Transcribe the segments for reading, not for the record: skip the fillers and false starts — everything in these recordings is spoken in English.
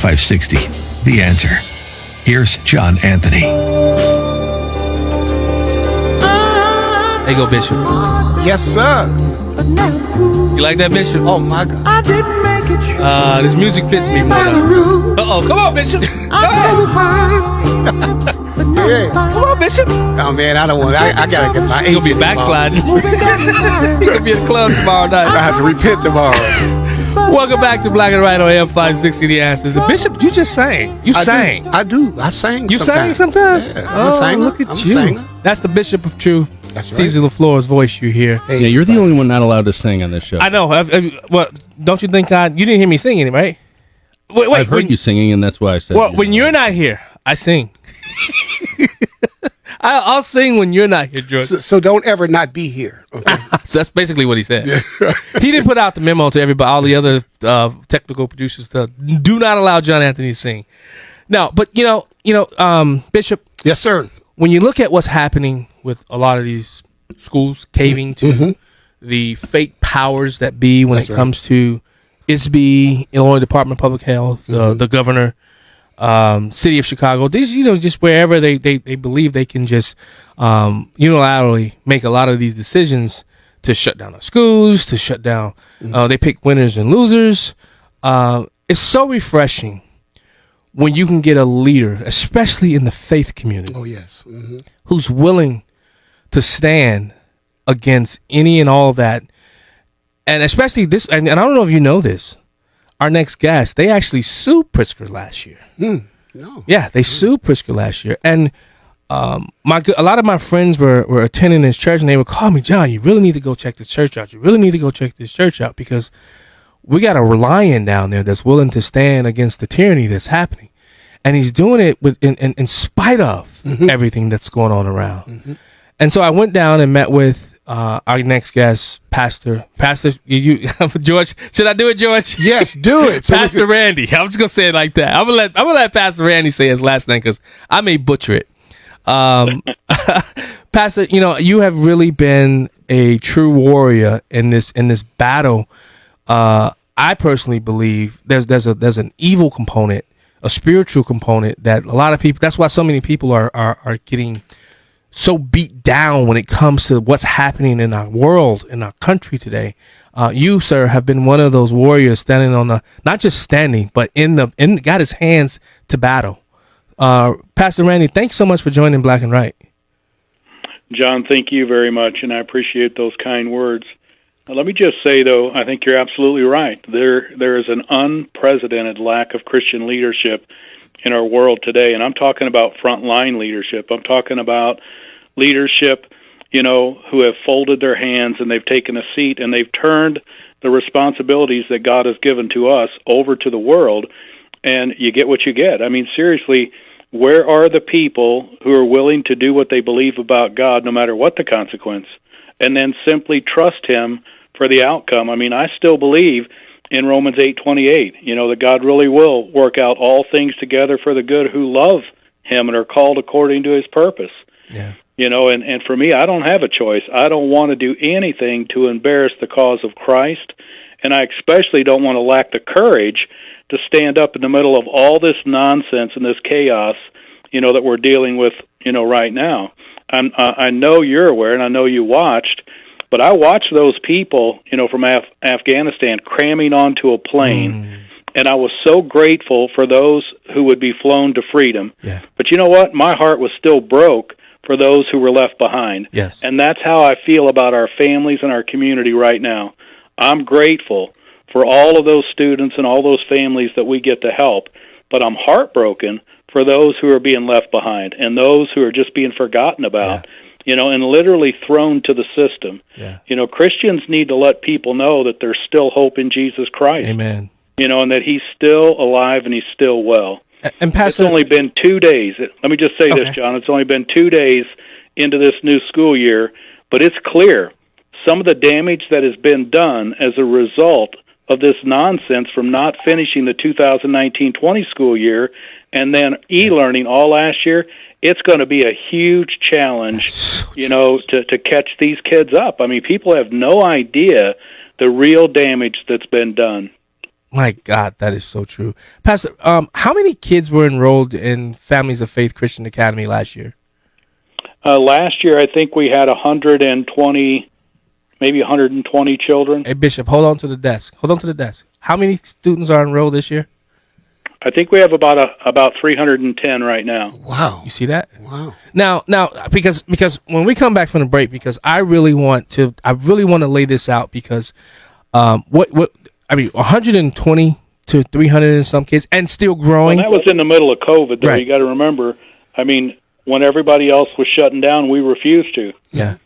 560. The Answer. Here's John Anthony. There you go, Bishop. Yes, sir. You like that, Bishop? Oh, my God. This music fits me more. Uh-oh, come on, Bishop. Yeah. Come on, Bishop. Oh, man, I don't want I got to get my You're going to be backsliding. You're going to be in the club tomorrow night. I have to repent tomorrow. Welcome back to Black and White on M560 The Answers. The Bishop, you just sang. You sang. I do. I sang You sang sometimes? Yeah, I'm a singer. Look at I'm you. a singer. That's the Bishop of Truth. That's right. Cecil LaFleur's voice you hear. Hey, Yeah, you're the only one not allowed to sing on this show. I know. Well, don't you think you didn't hear me singing, right? Wait, I've heard you singing, and that's why I said. Well, when you're not here, I sing. I'll sing when you're not here, George. So don't ever not be here. Okay? So that's basically what he said. He didn't put out the memo to everybody, all the other technical producers, to do not allow John Anthony to sing. No, but Bishop. Yes, sir. When you look at what's happening with a lot of these schools caving to the fake powers that be when it comes to ISB, Illinois Department of Public Health, the governor, city of Chicago, these, just wherever they believe they can just unilaterally make a lot of these decisions to shut down our schools, to shut down, they pick winners and losers. It's so refreshing when you can get a leader, especially in the faith community, Oh, yes. who's willing to stand against any and all that. And especially this, and I don't know if you know this, our next guest, they actually sued Pritzker last year. No. Yeah, they sued Pritzker last year. And a lot of my friends were attending this church, and they would call me, John, you really need to go check this church out. You really need to go check this church out, because we got a lion down there that's willing to stand against the tyranny that's happening. And he's doing it in spite of everything that's going on around. And so I went down and met with our next guest, Pastor, George. Should I do it, George? Yes, do it. So Pastor Randy. I'm just gonna say it like that. I'm gonna let Pastor Randy say his last name, because I may butcher it. Pastor, you have really been a true warrior in this battle. I personally believe there's an evil component, a spiritual component, that a lot of people. That's why so many people are getting so beat down when it comes to what's happening in our world, in our country today. You, sir, have been one of those warriors standing on not just standing, but got his hands to battle. Pastor Randy, thanks so much for joining Black and White. John, thank you very much, and I appreciate those kind words. Let me just say, though, I think you're absolutely right. There is an unprecedented lack of Christian leadership in our world today, and I'm talking about frontline leadership. I'm talking about leadership, who have folded their hands and they've taken a seat and they've turned the responsibilities that God has given to us over to the world, and you get what you get. I mean, seriously, where are the people who are willing to do what they believe about God, no matter what the consequence, and then simply trust Him for the outcome? I mean, I still believe in Romans 8:28, that God really will work out all things together for the good who love Him and are called according to His purpose. Yeah. And for me, I don't have a choice. I don't want to do anything to embarrass the cause of Christ, and I especially don't want to lack the courage to stand up in the middle of all this nonsense and this chaos, that we're dealing with, right now. I know you're aware, and I know you watched, but I watched those people, from Afghanistan cramming onto a plane, and I was so grateful for those who would be flown to freedom. Yeah. But you know what? My heart was still broke for those who were left behind. Yes. And that's how I feel about our families and our community right now. I'm grateful for all of those students and all those families that we get to help, but I'm heartbroken for those who are being left behind and those who are just being forgotten about, and literally thrown to the system. Yeah. Christians need to let people know that there's still hope in Jesus Christ. Amen. And that He's still alive and He's still well. And Pastor, it's only been 2 days. Let me just say this, John. It's only been 2 days into this new school year, but it's clear some of the damage that has been done as a result of this nonsense from not finishing the 2019-20 school year and then e-learning all last year. It's going to be a huge challenge, to catch these kids up. I mean, people have no idea the real damage that's been done. My God, that is so true. Pastor, how many kids were enrolled in Families of Faith Christian Academy last year? Last year, I think we had 120, maybe 120 children. Hey, Bishop, hold on to the desk. How many students are enrolled this year? I think we have about 310 right now. Wow. You see that? Wow. Now, because when we come back from the break, because I really want to lay this out, because 120 to 300 and some kids, and still growing. Well, that was in the middle of COVID, though. Right. You got to remember. I mean, when everybody else was shutting down, we refused to. Yeah.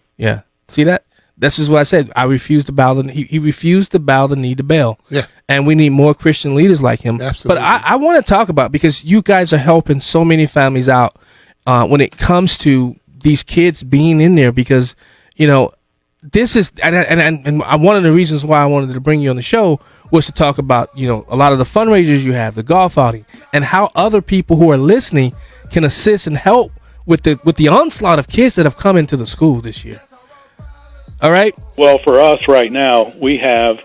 See that? This is what I said. I refused to bow he refused to bow the knee to Baal. Yes. And we need more Christian leaders like him. Absolutely. But I want to talk about, because you guys are helping so many families out when it comes to these kids being in there, because, this is, and one of the reasons why I wanted to bring you on the show was to talk about, a lot of the fundraisers you have, the golf outing, and how other people who are listening can assist and help with the onslaught of kids that have come into the school this year. All right. Well, for us right now, we have,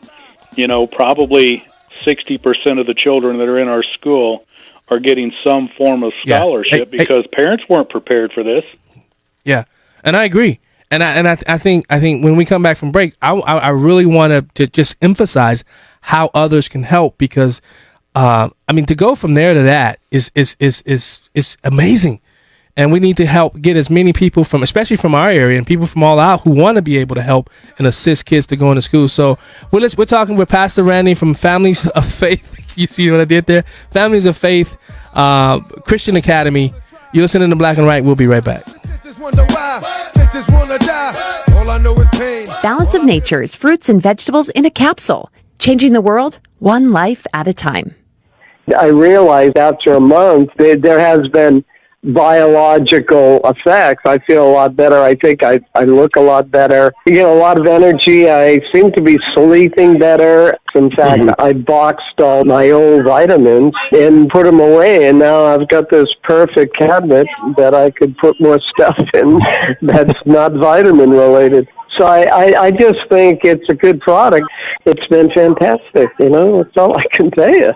probably 60% of the children that are in our school are getting some form of scholarship because parents weren't prepared for this. Yeah, and I agree. And I think when we come back from break, I really want to just emphasize how others can help, because to go from there to that is amazing. And we need to help get as many people especially from our area, and people from all out who want to be able to help and assist kids to go into school. So we're talking with Pastor Randy from Families of Faith. You see what I did there? Families of Faith Christian Academy. You're listening to Black and Right. We'll be right back. Balance of Nature's fruits and vegetables in a capsule, changing the world one life at a time. I realized after a month there has been biological effects. I feel a lot better. I think I look a lot better. I get a lot of energy. I seem to be sleeping better. In fact, I boxed all my old vitamins and put them away, and now I've got this perfect cabinet that I could put more stuff in that's not vitamin related. So I just think it's a good product. It's been fantastic. That's all I can tell you.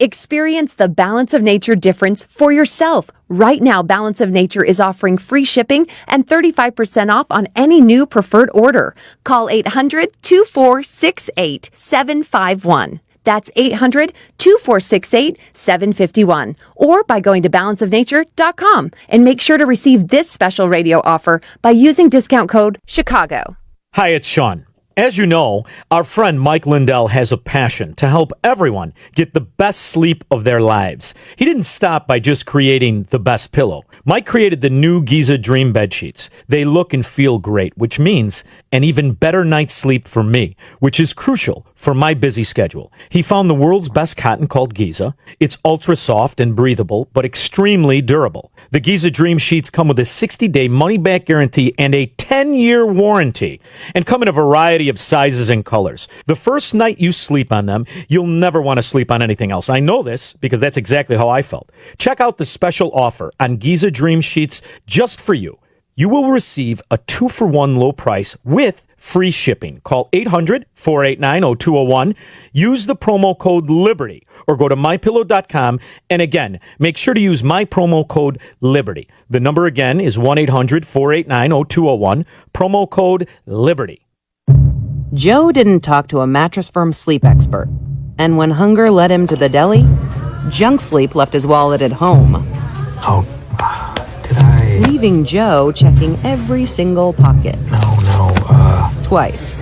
Experience the Balance of Nature difference for yourself. Right now, Balance of Nature is offering free shipping and 35% off on any new preferred order. Call 800-2468-751. That's 800-2468-751. Or by going to balanceofnature.com, and make sure to receive this special radio offer by using discount code Chicago. Hi, it's Sean. As you know, our friend Mike Lindell has a passion to help everyone get the best sleep of their lives. He didn't stop by just creating the best pillow. Mike created the new Giza Dream bed sheets. They look and feel great, which means an even better night's sleep for me, which is crucial for my busy schedule. He found the world's best cotton called Giza. It's ultra soft and breathable, but extremely durable. The Giza Dream sheets come with a 60-day money-back guarantee and a 10-year warranty, and come in a variety of sizes and colors. The first night you sleep on them, you'll never want to sleep on anything else. I know this because that's exactly how I felt. Check out the special offer on Giza Dream sheets just for you. You will receive a 2-for-1 low price with free shipping. Call 800-489-0201. Use the promo code LIBERTY or go to mypillow.com. And again, make sure to use my promo code LIBERTY. The number again is 1-800-489-0201. Promo code LIBERTY. Joe didn't talk to a Mattress Firm sleep expert. And when hunger led him to the deli, junk sleep left his wallet at home. Oh, did I? Leaving Joe checking every single pocket. Twice.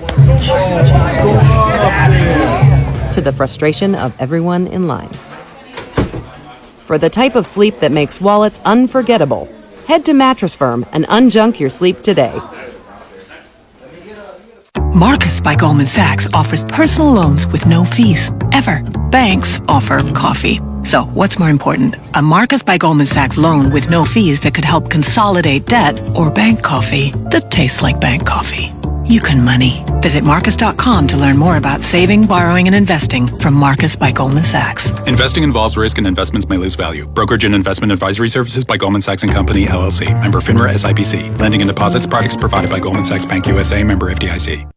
To the frustration of everyone in line. For the type of sleep that makes wallets unforgettable, head to Mattress Firm and unjunk your sleep today. Marcus by Goldman Sachs offers personal loans with no fees, ever. Banks offer coffee. So what's more important, a Marcus by Goldman Sachs loan with no fees that could help consolidate debt, or bank coffee that tastes like bank coffee? You can money. Visit Marcus.com to learn more about saving, borrowing, and investing from Marcus by Goldman Sachs. Investing involves risk and investments may lose value. Brokerage and investment advisory services by Goldman Sachs & Company, LLC. Member FINRA SIPC. Lending and deposits products provided by Goldman Sachs Bank USA. Member FDIC.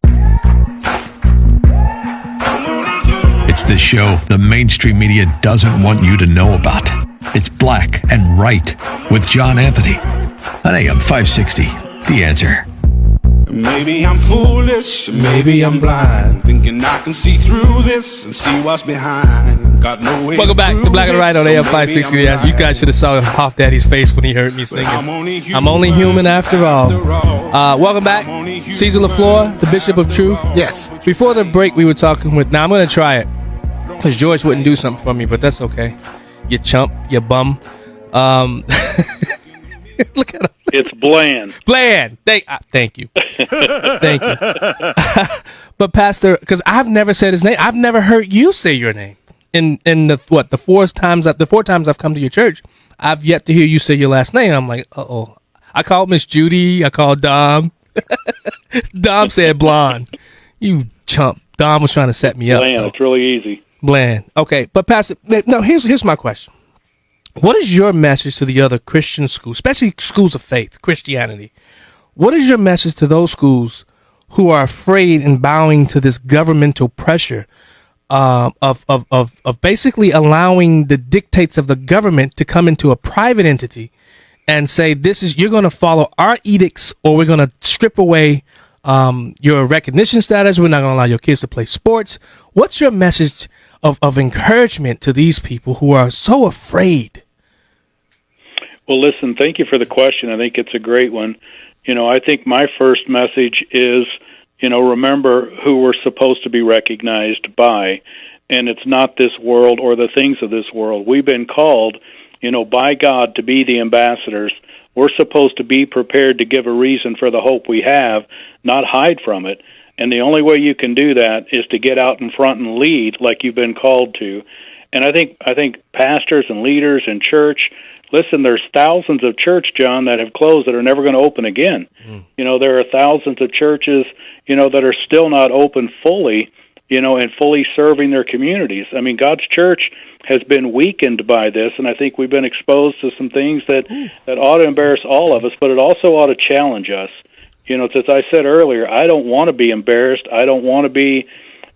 It's It's the show the mainstream media doesn't want you to know about. It's Black and Right with John Anthony on AM 560. The Answer. Maybe I'm foolish, maybe I'm blind, thinking I can see through this and see what's behind. Got no way. Welcome back to Black and Right on AM 560. Yes, you guys should have saw Puff Daddy's face when he heard me singing. I'm only human after all. Welcome back, Cesar LaFleur, the Bishop of Truth. Yes. Before the break, we were talking with. Now I'm going to try it because George wouldn't do something for me, but that's okay. You chump, you bum. Look at him. It's Blan. Blan. Thank you. Thank you. But Pastor, because I've never said his name. I've never heard you say your name. In the four times I've come to your church, I've yet to hear you say your last name. I'm like, uh-oh. I called Miss Judy. I called Dom. Dom said Blonde. You chump. Dom was trying to set me up. Blan. It's really easy. Blan. Okay, but Pastor, no, here's my question. What is your message to the other Christian schools, especially schools of faith, Christianity? What is your message to those schools who are afraid and bowing to this governmental pressure of basically allowing the dictates of the government to come into a private entity and say, you're going to follow our edicts, or we're going to strip away your recognition status. We're not going to allow your kids to play sports. What's your message of encouragement to these people who are so afraid? Well, listen, thank you for the question. I think it's a great one. I think my first message is, remember who we're supposed to be recognized by, and it's not this world or the things of this world. We've been called, by God to be the ambassadors. We're supposed to be prepared to give a reason for the hope we have, not hide from it. And the only way you can do that is to get out in front and lead like you've been called to. And I think pastors and leaders in church, listen, there's thousands of church, John, that have closed that are never going to open again. There are thousands of churches, that are still not open fully, and fully serving their communities. I mean, God's church has been weakened by this, and I think we've been exposed to some things that ought to embarrass all of us, but it also ought to challenge us. As I said earlier, I don't want to be embarrassed. I don't want to be,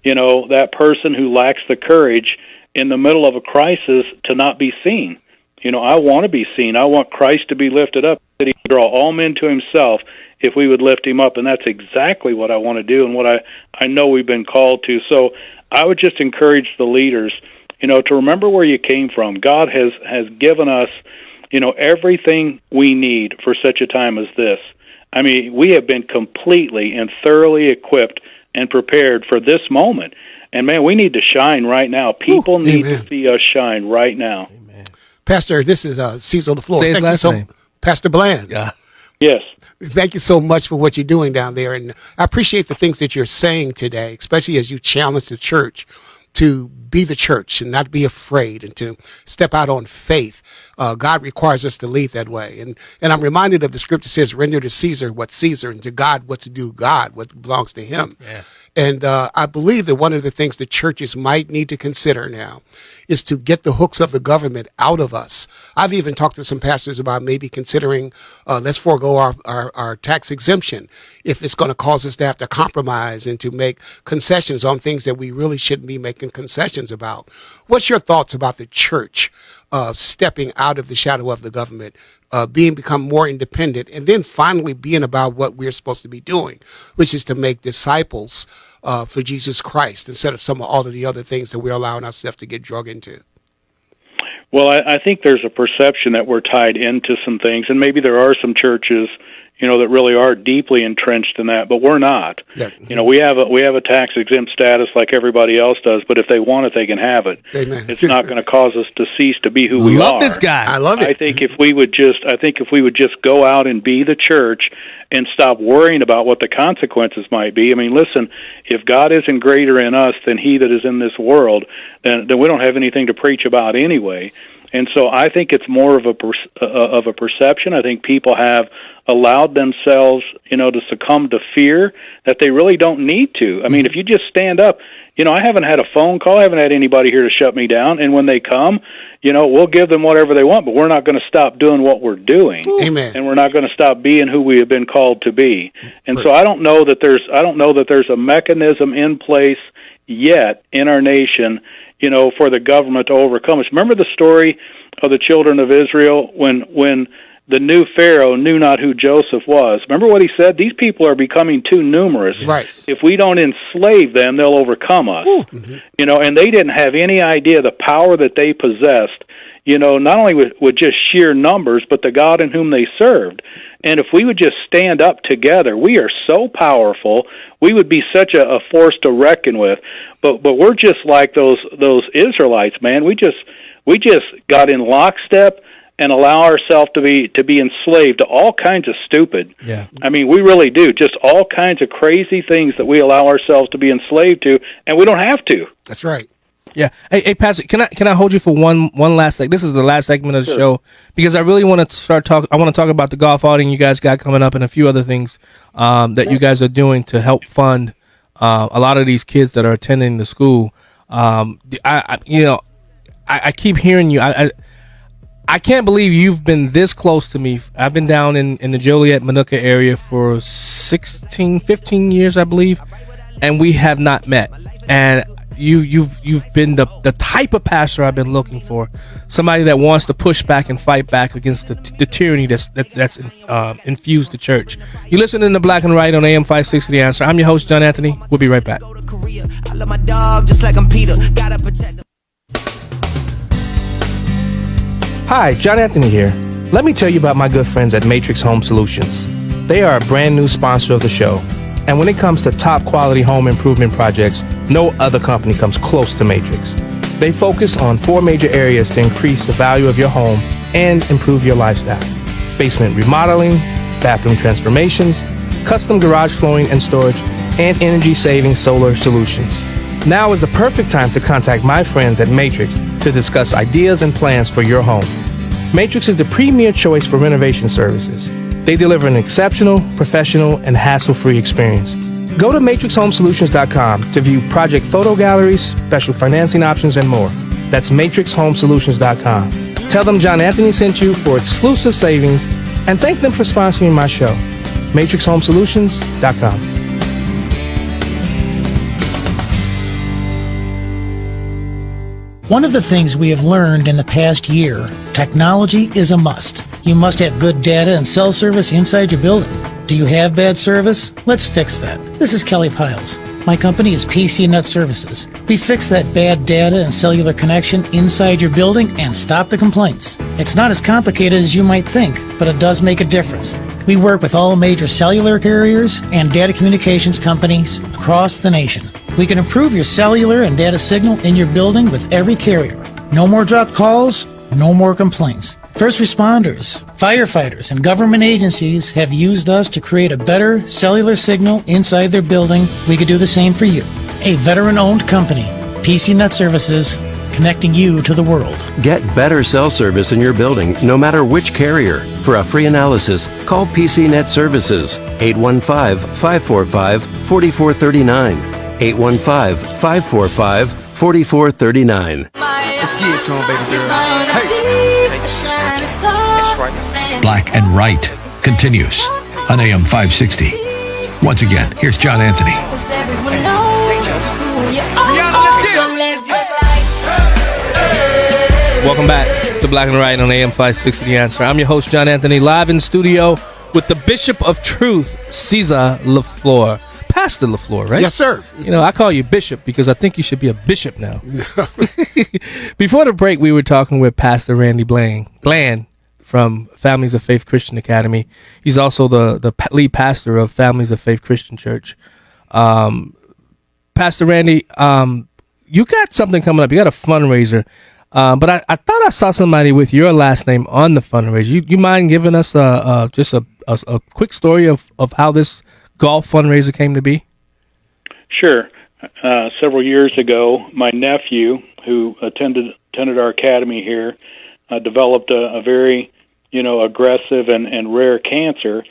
that person who lacks the courage in the middle of a crisis to not be seen. I want to be seen. I want Christ to be lifted up, that he would draw all men to himself if we would lift him up, and that's exactly what I want to do and what I know we've been called to. So I would just encourage the leaders, to remember where you came from. God has given us, everything we need for such a time as this. I mean, we have been completely and thoroughly equipped and prepared for this moment. And, man, we need to shine right now. People need to see us shine right now. Amen. Pastor, this is Cecil LaFleur. Say his last name. Pastor Blan. Yeah. Yes. Thank you so much for what you're doing down there. And I appreciate the things that you're saying today, especially as you challenge the church to be the church and not be afraid and to step out on faith. God requires us to lead that way. And I'm reminded of the scripture says, render to Caesar what's Caesar, and to God what's due God, what belongs to him. Yeah. And I believe that one of the things the churches might need to consider now is to get the hooks of the government out of us. I've even talked to some pastors about maybe considering let's forego our tax exemption if it's going to cause us to have to compromise and to make concessions on things that we really shouldn't be making concessions about. What's your thoughts about the church stepping out of the shadow of the government, become more independent, and then finally being about what we're supposed to be doing, which is to make disciples for Jesus Christ instead of all of the other things that we're allowing ourselves to get drug into? Well, I think there's a perception that we're tied into some things, and maybe there are some churches, that really are deeply entrenched in that, but we're not. Yeah. We have a tax exempt status like everybody else does, but if they want it, they can have it. Amen. It's not going to cause us to cease to be who we are. Love this guy. I love it. I think if we would just go out and be the church and stop worrying about what the consequences might be. I mean, listen, if God isn't greater in us than he that is in this world, then we don't have anything to preach about anyway. And so I think it's more of a perception. I think people have allowed themselves, to succumb to fear that they really don't need to. I mean, if you just stand up, I haven't had a phone call. I haven't had anybody here to shut me down. And when they come, we'll give them whatever they want, but we're not going to stop doing what we're doing. Amen. And we're not going to stop being who we have been called to be. And so I don't know that there's a mechanism in place yet in our nation for the government to overcome us. Remember the story of the children of Israel when the new Pharaoh knew not who Joseph was. Remember what he said? These people are becoming too numerous. Right. If we don't enslave them, they'll overcome us. And they didn't have any idea the power that they possessed, not only with just sheer numbers, but the God in whom they served. And if we would just stand up together, we are so powerful. We would be such a force to reckon with. But we're just like those Israelites, man. We just got in lockstep and allow ourselves to be enslaved to all kinds of stupid. Yeah. I mean, we really do. Just all kinds of crazy things that we allow ourselves to be enslaved to, and we don't have to. That's right. Yeah. Hey, Pastor, can I hold you for one last This is the last segment of the show because I really want to I want to talk about the golf outing you guys got coming up and a few other things that you guys are doing to help fund a lot of these kids that are attending the school. I keep hearing you. I can't believe you've been this close to me. I've been down in the Joliet, Minooka area for 15 years, I believe, and we have not met. And you've been the type of pastor I've been looking for, somebody that wants to push back and fight back against the tyranny that's infused the church. You listening to Black and Right on AM 560 The Answer. I'm your host, John Anthony. We'll be right back. I love my dog just like I'm Peter. Gotta protect him. Hi, John Anthony here. Let me tell you about my good friends at Matrix Home Solutions. They are a brand new sponsor of the show. And when it comes to top quality home improvement projects, no other company comes close to Matrix. They focus on 4 major areas to increase the value of your home and improve your lifestyle. Basement remodeling, bathroom transformations, custom garage flooring and storage, and energy-saving solar solutions. Now is the perfect time to contact my friends at Matrix to discuss ideas and plans for your home. Matrix is the premier choice for renovation services. They deliver an exceptional, professional, and hassle-free experience. Go to matrixhomesolutions.com to view project photo galleries, special financing options, and more. That's matrixhomesolutions.com. Tell them John Anthony sent you for exclusive savings, and thank them for sponsoring my show. matrixhomesolutions.com. One of the things we have learned in the past year, technology is a must. You must have good data and cell service inside your building. Do you have bad service? Let's fix that. This is Kelly Piles. My company is PC Net Services. We fix that bad data and cellular connection inside your building and stop the complaints. It's not as complicated as you might think, but it does make a difference. We work with all major cellular carriers and data communications companies across the nation. We can improve your cellular and data signal in your building with every carrier. No more dropped calls, no more complaints. First responders, firefighters, and government agencies have used us to create a better cellular signal inside their building. We could do the same for you. A veteran-owned company, PC Net Services, connecting you to the world. Get better cell service in your building, no matter which carrier. For a free analysis, call PC Net Services, 815-545-4439. 815-545-4439. Let's get it to him, baby girl. Hey. That's right. Black and Right continues on AM 560. Once again, here's John Anthony. Welcome back to Black and Right on AM 560 The Answer. I'm your host, John Anthony, live in studio with the Bishop of Truth, Cesar LaFleur. Pastor LaFleur, right? Yes, sir. You know, I call you Bishop because I think you should be a bishop now. Before the break, we were talking with Pastor Randy Blan from Families of Faith Christian Academy. He's also the lead pastor of Families of Faith Christian Church. Pastor Randy, you got something coming up. You got a fundraiser. But I thought I saw somebody with your last name on the fundraiser. You mind giving us just a quick story of how this golf fundraiser came to be? Sure. Several years ago, my nephew, who attended our academy here, developed a very, aggressive and rare cancer,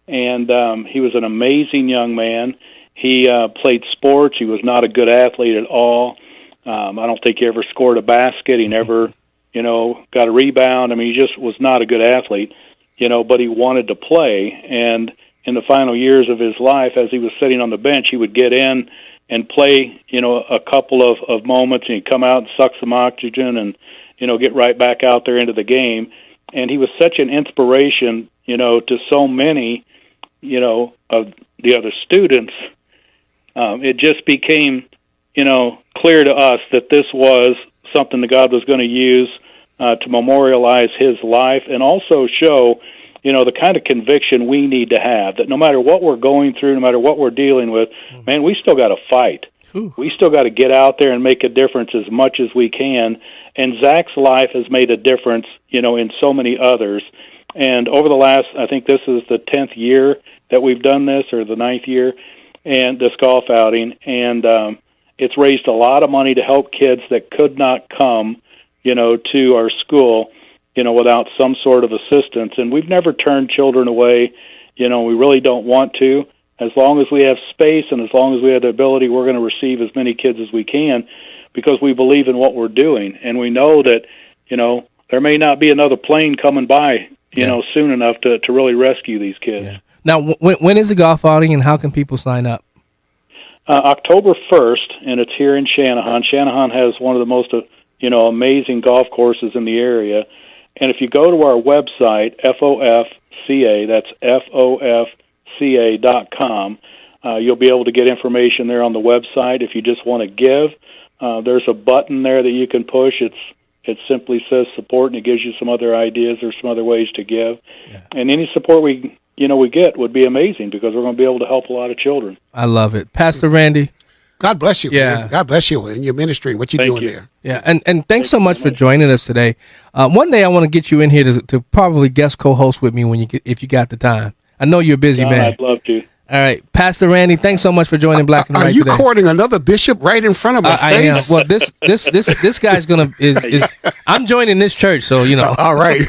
and he was an amazing young man. He played sports. He was not a good athlete at all. I don't think he ever scored a basket. He never, got a rebound. I mean, he just was not a good athlete, but he wanted to play. And in the final years of his life, as he was sitting on the bench, he would get in and play, a couple of moments, and he'd come out and suck some oxygen and, get right back out there into the game. And he was such an inspiration, to so many, of the other students. It just became, clear to us that this was something that God was going to use to memorialize his life and also show, the kind of conviction we need to have, that no matter what we're going through, no matter what we're dealing with, man, we still got to fight. Ooh. We still got to get out there and make a difference as much as we can. And Zach's life has made a difference, in so many others. And over the last, I think this is the 10th year that we've done this, or the 9th year, and this golf outing. And it's raised a lot of money to help kids that could not come, to our school, without some sort of assistance. And we've never turned children away. We really don't want to. As long as we have space and as long as we have the ability, we're going to receive as many kids as we can, because we believe in what we're doing. And we know that, there may not be another plane coming by, soon enough to really rescue these kids. Yeah. Now, when is the golf outing, and how can people sign up? October 1st, and it's here in Shanahan. Shanahan has one of the most, amazing golf courses in the area. And if you go to our website, FOFCA, that's FOFCA.com, you'll be able to get information there on the website. If you just want to give, there's a button there that you can push. It simply says support, and it gives you some other ideas or some other ways to give. Yeah. And any support we get would be amazing, because we're going to be able to help a lot of children. I love it. Pastor Randy. God bless you. Yeah. Man. God bless you in your ministry and what you're doing there. Yeah, and thanks so much for joining us today. One day I want to get you in here to probably guest co-host with me if you got the time. I know you're a busy man. I'd love to. All right, Pastor Randy, thanks so much for joining Black and White today. Are you today. courting another bishop right in front of my face? I am. Well, this guy's is I'm joining this church, so All right.